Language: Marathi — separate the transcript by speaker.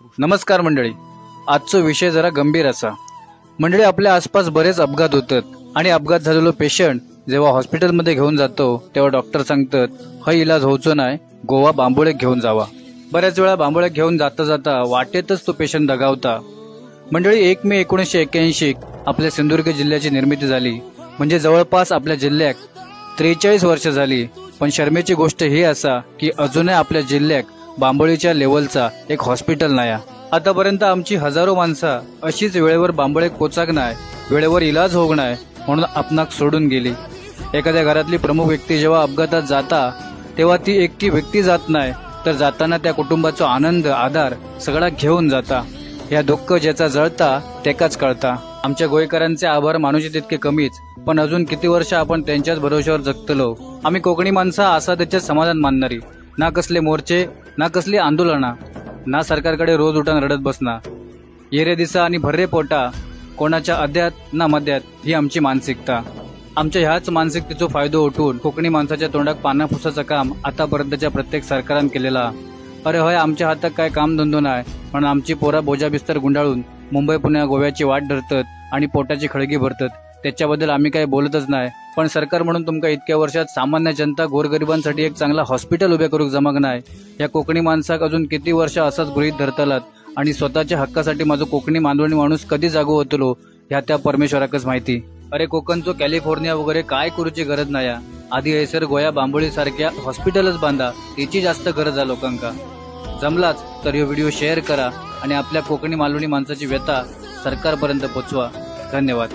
Speaker 1: नमस्कार मंडळी, आजचा विषय जरा गंभीर असा. मंडळी, आपल्या आसपास बरेच अपघात होतात आणि अपघात झालेलो पेशंट जेव्हा हॉस्पिटलमध्ये घेऊन जातो तेव्हा डॉक्टर सांगतात हा इलाज होऊचो नाही, गोवा बांबोळे घेऊन जावा. बऱ्याच वेळा बांबोळे घेऊन जाता जाता वाटेतच तो पेशंट दगावता. मंडळी, 1 मे 1981 आपल्या सिंधुदुर्ग जिल्ह्याची निर्मिती झाली. म्हणजे जवळपास आपल्या जिल्ह्यात 43 वर्ष झाली. पण शर्मेची गोष्ट ही असा की अजूनही आपल्या जिल्ह्यात बांबोळीच्या लेवलचा एक हॉस्पिटल नाही. आतापर्यंत आमची हजारो माणसं अशीच वेळेवर बांबोळीत पोचाक नाही, वेळेवर इलाज होऊ नाही म्हणून आपणाक सोडून गेली. एखाद्या घरातली प्रमुख व्यक्ती जेव्हा अपघातात जाता तेव्हा ती एकटी व्यक्ती जात नाही, तर जाताना त्या कुटुंबाचा आनंद आधार सगळा घेऊन जाता. या दुःख ज्याचा जळता त्याकाच कळता. आमच्या गोयकरांचे आभार मानुचे तितके कमीच, पण अजून किती वर्ष आपण त्यांच्याच भरोश्यावर जगतलो. आम्ही कोकणी माणसं असा त्याच्यात समाधान मानणारी, ना कसले मोर्चे ना कसली आंदोलना, ना सरकारकडे रोज उठान रडत बसना. येरे दिसा आणि भर्रे पोटा, कोणाच्या अध्यात ना मध्यात, ही आमची मानसिकता. आमच्या ह्याच मानसिकतेचा फायदो उठून कोकणी माणसाच्या तोंडात पाना फुसाचं काम आतापर्यंतच्या प्रत्येक सरकारान केलेला. अरे होय, आमच्या हातात काय काम धंदो नाही म्हणून आमची पोरा बोजा बिस्तर गुंडाळून मुंबई पुण्या गोव्याची वाट धरतात आणि पोटाची खळगी भरतात. त्याच्याबद्दल आम्ही काही बोलतच नाही. पण सरकार म्हणून तुमका इतक्या वर्षात सामान्य जनता गोरगरिबांसाठी एक चांगला हॉस्पिटल उभे करूक जमक नाही. या कोकणी माणसाक अजून किती वर्ष असाच गृहीत धरतालात आणि स्वतःच्या हक्कासाठी माझं कोकणी मानवणी माणूस कधी जागो होतलो ह्या त्या परमेश्वराकच माहिती. अरे कोकणचो कॅलिफोर्निया वगैरे काय करूची गरज नाही. आधी हैसर गोया बांबोळी सारख्या हॉस्पिटलच बांधा, त्याची जास्त गरज आहे लोकांका. जमलाच तर हे व्हिडिओ शेअर करा आणि आपल्या कोकणी मालवणी माणसाची व्यथा सरकारपर्यंत पोचवा. धन्यवाद.